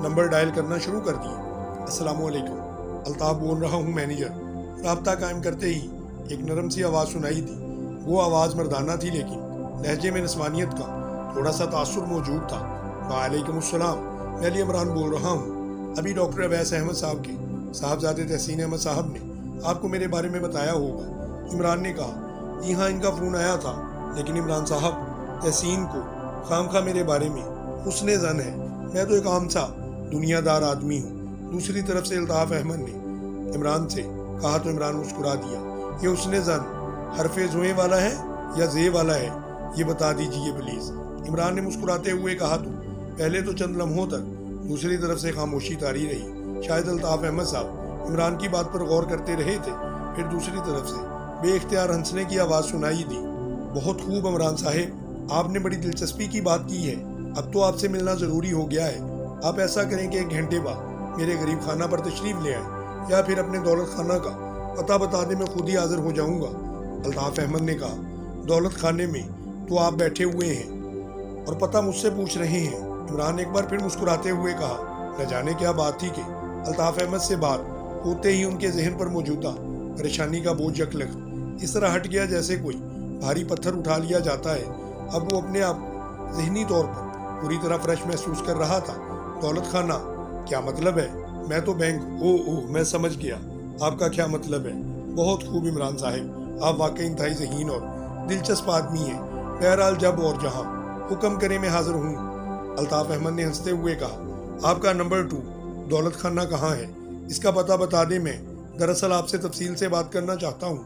نمبر ڈائل کرنا شروع کر دیا۔ السلام علیکم، الطاف بول رہا ہوں مینیجر۔ رابطہ قائم کرتے ہی ایک نرم سی آواز سنائی دی۔ وہ آواز مردانہ تھی، لیکن لہجے میں نسوانیت کا تھوڑا سا تاثر موجود تھا۔ وعلیکم السلام، میں علی عمران بول رہا ہوں۔ ابھی ڈاکٹر اویس احمد صاحب کے صاحبزادے تحسین احمد صاحب نے آپ کو میرے بارے میں بتایا ہوگا۔ عمران نے کہا، جی ہاں، ان کا فون آیا تھا، لیکن عمران صاحب، تحسین کو خام خواہ میرے بارے میں حسن ظن ہے، میں تو ایک عام سا دنیا دار آدمی ہوں۔ دوسری طرف سے الطاف احمد نے عمران سے کہا تو عمران مسکرا دیا۔ یہ حسن ظن حرف زوئیں والا ہے یا زے والا ہے، یہ بتا دیجیے پلیز، عمران نے مسکراتے ہوئے کہا تو پہلے تو چند لمحوں تک دوسری طرف سے خاموشی طاری رہی۔ شاید الطاف احمد صاحب عمران کی بات پر غور کرتے رہے تھے، پھر دوسری طرف سے بے اختیار ہنسنے کی آواز سنائی دی۔ بہت خوب عمران صاحب، آپ نے بڑی دلچسپی کی بات کی ہے، اب تو آپ سے ملنا ضروری ہو گیا ہے۔ آپ ایسا کریں کہ 1 گھنٹے بعد میرے غریب خانہ پر تشریف لے آئیں، یا پھر اپنے دولت خانہ کا پتہ بتا دیں، میں خود ہی حاضر ہو جاؤں گا۔ الطاف احمد نے کہا، دولت خانے میں تو آپ بیٹھے ہوئے ہیں اور پتہ مجھ سے پوچھ رہے ہیں؟ عمران نے ایک بار پھر مسکراتے ہوئے کہا۔ نہ جانے کیا بات تھی کہ الطاف احمد سے بات ہوتے ہی ان کے ذہن پر موجودہ پریشانی کا بوجھ یکلخت اس طرح ہٹ گیا جیسے کوئی بھاری پتھر اٹھا لیا جاتا ہے۔ اب وہ اپنے آپ ذہنی طور پر پوری طرح فریش محسوس کر رہا تھا۔ دولت خانہ کیا مطلب ہے؟ میں تو بینک، میں سمجھ گیا آپ کا کیا مطلب ہے۔ بہت خوب عمران صاحب، آپ واقعی انتہائی ذہین اور دلچسپ آدمی ہیں۔ بہرحال جب اور جہاں حکم کرے میں حاضر ہوں۔ الطاف احمد نے ہنستے ہوئے کہا، آپ کا نمبر 2 دولت خانہ کہاں ہے؟ اس کا پتہ بتا دیں، میں دراصل آپ سے تفصیل سے بات کرنا چاہتا ہوں۔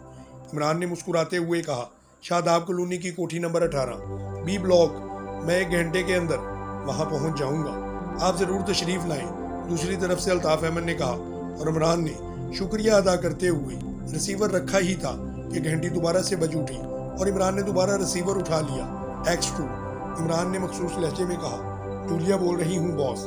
عمران نے مسکراتے ہوئے کہا، شاداب کالونی کی کوٹھی نمبر 18 بی بلاک، میں 1 گھنٹے کے اندر وہاں پہنچ جاؤں گا، آپ ضرور تشریف لائیں۔ دوسری طرف سے الطاف احمد نے کہا اور عمران نے شکریہ ادا کرتے ہوئے ریسیور رکھا ہی تھا کہ گھنٹی دوبارہ سے بج اٹھی اور عمران نے دوبارہ ریسیور اٹھا لیا۔ X2، عمران نے مخصوص لہجے میں کہا، جولیا بول رہی ہوں باس۔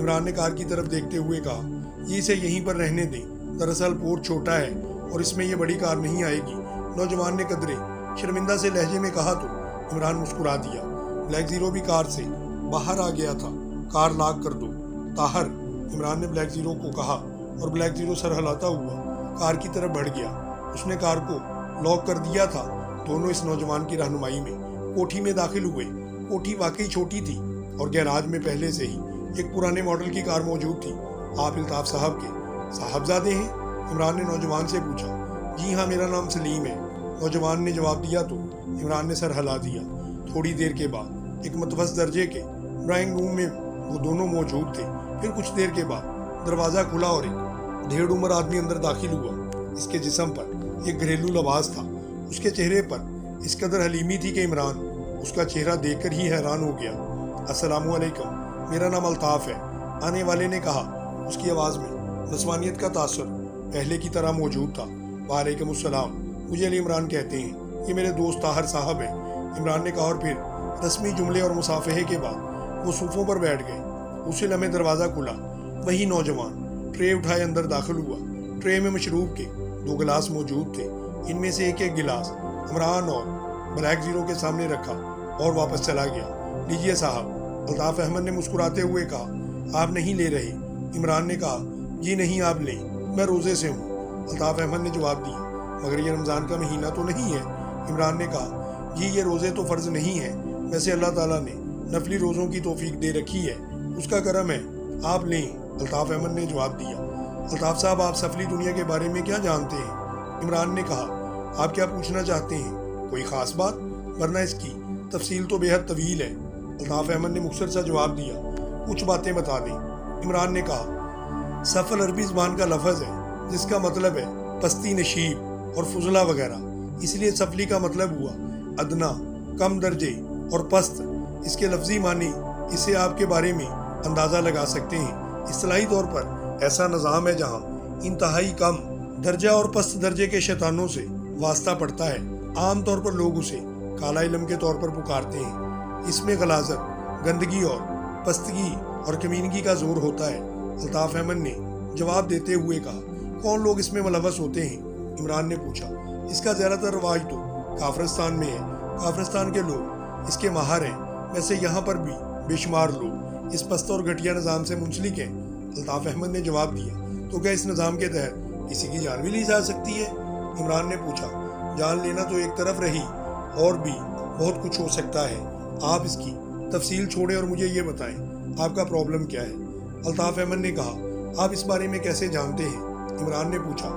عمران نے کار کی طرف دیکھتے ہوئے کہا، جی اسے یہیں پر رہنے دیں، دراصل پورٹ چھوٹا ہے اور اس میں یہ بڑی کار نہیں آئے گی۔ نوجوان نے قدرے شرمندہ سے لہجے میں کہا تو عمران مسکرا دیا۔ بلیک زیرو بھی کار سے باہر آ گیا تھا۔ کار لاک کر دو طاہر، عمران نے بلیک زیرو کو کہا اور بلیک زیرو سر ہلاتا ہوا کار کی طرف بڑھ گیا۔ اس نے کار کو لاک کر دیا تھا۔ دونوں اس نوجوان کی رہنمائی میں کوٹھی میں داخل ہوئے۔ کوٹھی واقعی چھوٹی تھی اور گیراج میں پہلے سے ہی ایک پرانے ماڈل کی کار موجود تھی۔ آپ الطاف صاحب کے صاحبزادے ہیں؟ عمران نے نوجوان سے پوچھا۔ جی ہاں، میرا نام سلیم ہے، نوجوان نے جواب دیا تو عمران نے سر ہلا دیا۔ تھوڑی دیر کے بعد ایک متوسط درجے کے ڈرائنگ روم میں وہ دونوں موجود تھے۔ پھر کچھ دیر کے بعد دروازہ کھلا اور ایک ڈھیڑ عمر آدمی اندر داخل ہوا۔ اس کے جسم پر ایک گھریلو لباس تھا۔ اس کے چہرے پر اس قدر حلیمی تھی کہ عمران اس کا چہرہ دیکھ کر ہی حیران ہو گیا۔ السلام علیکم، میرا نام الطاف ہے، آنے والے نے کہا۔ اس کی آواز میں نسوانیت کا تاثر پہلے کی طرح موجود تھا۔ وعلیکم السلام، مجھے علی عمران کہتے ہیں، یہ میرے دوست طاہر صاحب ہیں، عمران نے کہا اور پھر رسمی جملے اور مصافحے کے بعد وہ صوفوں پر بیٹھ گئے۔ اسی لمحے دروازہ کھلا۔ وہی نوجوان ٹرے اٹھائے اندر داخل ہوا۔ ٹرے میں مشروب کے 2 گلاس موجود تھے۔ ان میں سے ایک گلاس عمران اور بلیک زیرو کے سامنے رکھا اور واپس چلا گیا۔ لیجیے صاحب، الطاف احمد نے مسکراتے ہوئے کہا۔ آپ نہیں لے رہے؟ عمران نے کہا، جی نہیں، آپ لیں، میں روزے سے ہوں۔ الطاف احمد نے جواب دیا، مگر یہ رمضان کا مہینہ تو نہیں ہے؟ عمران نے کہا، جی یہ روزے تو فرض نہیں ہیں، ویسے اللہ تعالیٰ نے نفلی روزوں کی توفیق دے رکھی ہے، اس کا کرم ہے، آپ لیں، الطاف احمد نے جواب دیا۔ الطاف صاحب، آپ سفلی دنیا کے بارے میں کیا جانتے ہیں؟ عمران نے کہا، آپ کیا پوچھنا چاہتے ہیں؟ کوئی خاص بات؟ ورنہ اس کی تفصیل تو بے حد طویل ہے۔ الطاف احمد نے مختصر سا جواب دیا، کچھ باتیں بتا دیں۔ عمران نے کہا، سفل عربی زبان کا لفظ ہے جس کا مطلب ہے پستی نشیب اور فضلہ وغیرہ، اس لیے سفلی کا مطلب ہوا ادنا، کم درجے اور پست۔ اس کے لفظی معنی اس سے آپ کے بارے میں اندازہ لگا سکتے ہیں۔ اصطلاحی طور پر ایسا نظام ہے جہاں انتہائی کم درجہ اور پست درجے کے شیطانوں سے واسطہ پڑتا ہے۔ عام طور پر لوگ اسے کالا علم کے طور پر پکارتے ہیں۔ اس میں غلاظت، گندگی اور پستگی اور کمینگی کا زور ہوتا ہے۔ الطاف احمد نے جواب دیتے ہوئے کہا، کون لوگ اس میں ملوث ہوتے ہیں؟ عمران نے پوچھا۔ اس کا زیادہ تر رواج تو کافرستان میں ہے، کافرستان کے لوگ اس کے ماہر ہیں، ویسے یہاں پر بھی بے شمار لوگ اس پست اور گھٹیا نظام سے منسلک ہیں۔ الطاف احمد نے جواب دیا، تو کیا اس نظام کے تحت کسی کی جان بھی لی جا سکتی ہے؟ عمران نے پوچھا۔ جان لینا تو ایک طرف رہی، اور بھی بہت کچھ ہو سکتا ہے۔ آپ اس کی تفصیل چھوڑیں اور مجھے یہ بتائیں، آپ کا پرابلم کیا ہے؟ الطاف احمد نے کہا، آپ اس بارے میں کیسے جانتے ہیں؟ عمران نے پوچھا،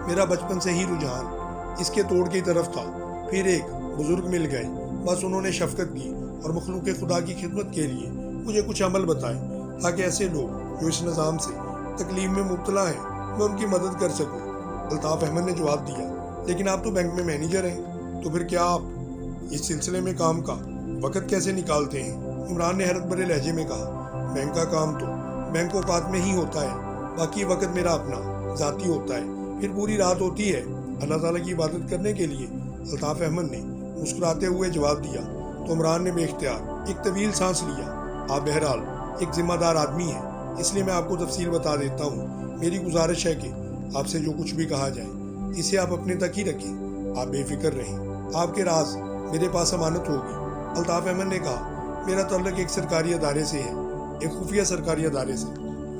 میرا بچپن سے ہی رجحان اس کے توڑ کی طرف تھا۔ پھر ایک بزرگ مل گئے، بس انہوں نے شفقت کی اور مخلوق خدا کی خدمت کے لیے مجھے کچھ عمل بتائے تاکہ ایسے لوگ جو اس نظام سے تکلیف میں مبتلا ہیں میں ان کی مدد کر سکوں۔ الطاف احمد نے جواب دیا، لیکن آپ تو بینک میں مینیجر ہیں، تو پھر کیا آپ اس سلسلے میں کام کا وقت کیسے نکالتے ہیں؟ عمران نے حیرت بھرے لہجے میں کہا، بینک کا کام تو بینک اوقات میں ہی ہوتا ہے، باقی وقت میرا اپنا ذاتی ہوتا ہے، پھر پوری رات ہوتی ہے اللہ تعالیٰ کی عبادت کرنے کے لیے۔ الطاف احمد نے مسکراتے ہوئے جواب دیا تو عمران نے بے اختیار ایک طویل سانس لیا۔ آپ بہرحال ایک ذمہ دار آدمی ہیں، اس لیے میں آپ کو تفصیل بتا دیتا ہوں۔ میری گزارش ہے کہ آپ سے جو کچھ بھی کہا جائے اسے آپ اپنے تک ہی رکھیں، آپ بے فکر رہیں، آپ کے راز میرے پاس امانت ہوگی۔ الطاف احمد نے کہا، میرا تعلق ایک سرکاری ادارے سے ہے، ایک خفیہ سرکاری ادارے سے۔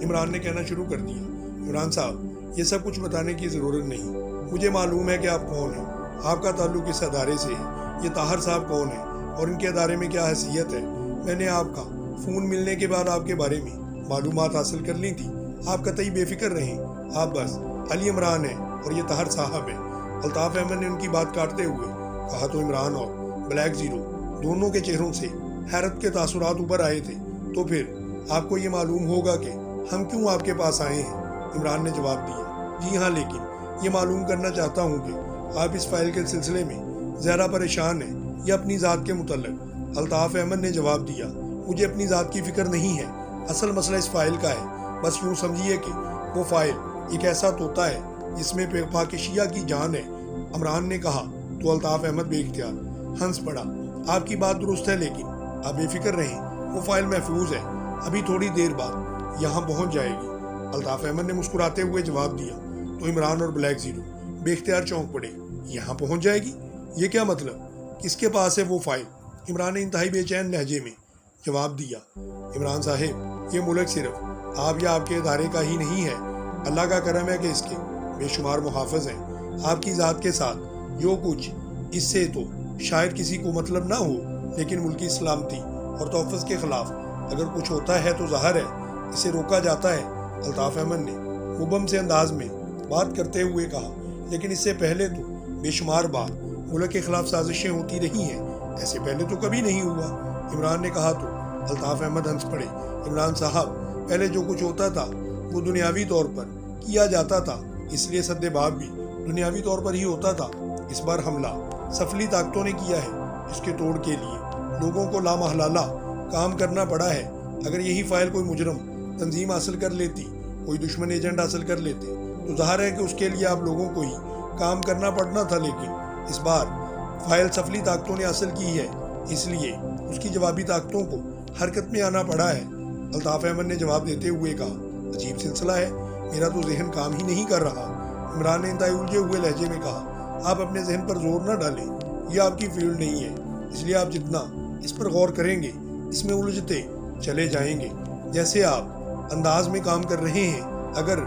عمران نے کہنا شروع کر دیا، عمران صاحب یہ سب کچھ بتانے کی ضرورت نہیں، مجھے معلوم ہے کہ آپ کون ہیں، آپ کا تعلق اس ادارے سے ہے، یہ طاہر صاحب کون ہیں اور ان کے ادارے میں کیا حیثیت ہے۔ میں نے آپ کا فون ملنے کے بعد آپ کے بارے میں معلومات حاصل کر لی تھی، آپ قطعی بے فکر رہیں، آپ بس علی عمران ہیں اور یہ طاہر صاحب ہیں۔ الطاف احمد نے ان کی بات کاٹتے ہوئے کہا تو عمران اور بلیک زیرو دونوں کے چہروں سے حیرت کے تاثرات اوپر آئے تھے۔ تو پھر آپ کو یہ معلوم ہوگا کہ ہم کیوں آپ کے پاس آئے ہیں؟ عمران نے جواب دیا، جی ہاں، لیکن یہ معلوم کرنا چاہتا ہوں کہ آپ اس فائل کے سلسلے میں زیادہ پریشان ہیں یا اپنی ذات کے متعلق؟ الطاف احمد نے جواب دیا، مجھے اپنی ذات کی فکر نہیں ہے، اصل مسئلہ اس فائل کا ہے۔ بس یوں سمجھیے کہ وہ فائل ایک ایسا طوطا ہے جس میں پاکشیہ کی جان ہے۔ عمران نے کہا تو الطاف احمد بے اختیار ہنس پڑا۔ آپ کی بات درست ہے، لیکن آپ بے فکر رہیں، وہ فائل محفوظ ہے، ابھی تھوڑی دیر بعد یہاں پہنچ جائے گی۔ الطاف احمد نے مسکراتے ہوئے جواب دیا تو عمران اور بلیک زیرو بے اختیار چونک پڑے۔ یہاں پہنچ جائے گی؟ یہ کیا مطلب؟ کس کے پاس ہے وہ فائل؟ عمران نے انتہائی بے چین لہجے میں جواب دیا۔ عمران صاحب، یہ ملک صرف آپ یا آپ کے ادارے کا ہی نہیں ہے، اللہ کا کرم ہے کہ اس کے بے شمار محافظ ہیں۔ آپ کی ذات کے ساتھ جو کچھ اس سے تو شاید کسی کو مطلب نہ ہو، لیکن ملکی سلامتی اور تحفظ کے خلاف اگر کچھ ہوتا ہے تو ظاہر ہے اسے روکا جاتا ہے۔ الطاف احمد نے مبہم سے انداز میں بات کرتے ہوئے کہا، لیکن اس سے پہلے تو بے شمار بار ملک کے خلاف سازشیں ہوتی رہی ہیں، ایسے پہلے تو کبھی نہیں ہوا۔ عمران نے کہا تو الطاف احمد ہنس پڑے۔ عمران صاحب، پہلے جو کچھ ہوتا تھا وہ دنیاوی طور پر کیا جاتا تھا، اس لیے سد باب بھی دنیاوی طور پر ہی ہوتا تھا۔ اس بار حملہ سفلی طاقتوں نے کیا ہے، اس کے توڑ کے لیے لوگوں کو لامحالہ کام کرنا پڑا ہے۔ اگر یہی فائل کوئی مجرم تنظیم حاصل کر لیتی، کوئی دشمن ایجنٹ حاصل کر لیتے تو ظاہر ہے کہ اس کے لیے آپ لوگوں کو ہی کام کرنا پڑنا تھا، لیکن اس بار فائل سفلی طاقتوں نے حاصل کی ہے، اس لیے اس کی جوابی طاقتوں کو حرکت میں آنا پڑا ہے۔ الطاف احمد نے جواب دیتے ہوئے کہا، عجیب سلسلہ ہے، میرا تو ذہن کام ہی نہیں کر رہا۔ عمران نے انتہائی الجھے ہوئے لہجے میں کہا، آپ اپنے ذہن پر زور نہ ڈالیں، یہ آپ کی فیلڈ نہیں ہے، اس لیے آپ جتنا اس پر غور کریں گے اس میں الجھتے چلے جائیں گے۔ جیسے آپ انداز میں کام کر رہے ہیں، اگر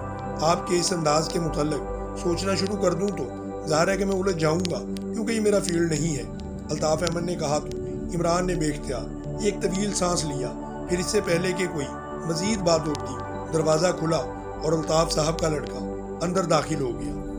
آپ کے اس انداز کے متعلق سوچنا شروع کر دوں تو ظاہر ہے کہ میں الجھ جاؤں گا، کیونکہ یہ میرا فیلڈ نہیں ہے۔ الطاف احمد نے کہا تو عمران نے بے اختیار ایک طویل سانس لیا، پھر اس سے پہلے کہ کوئی مزید بات ہوتی دروازہ کھلا اور الطاف صاحب کا لڑکا اندر داخل ہو گیا۔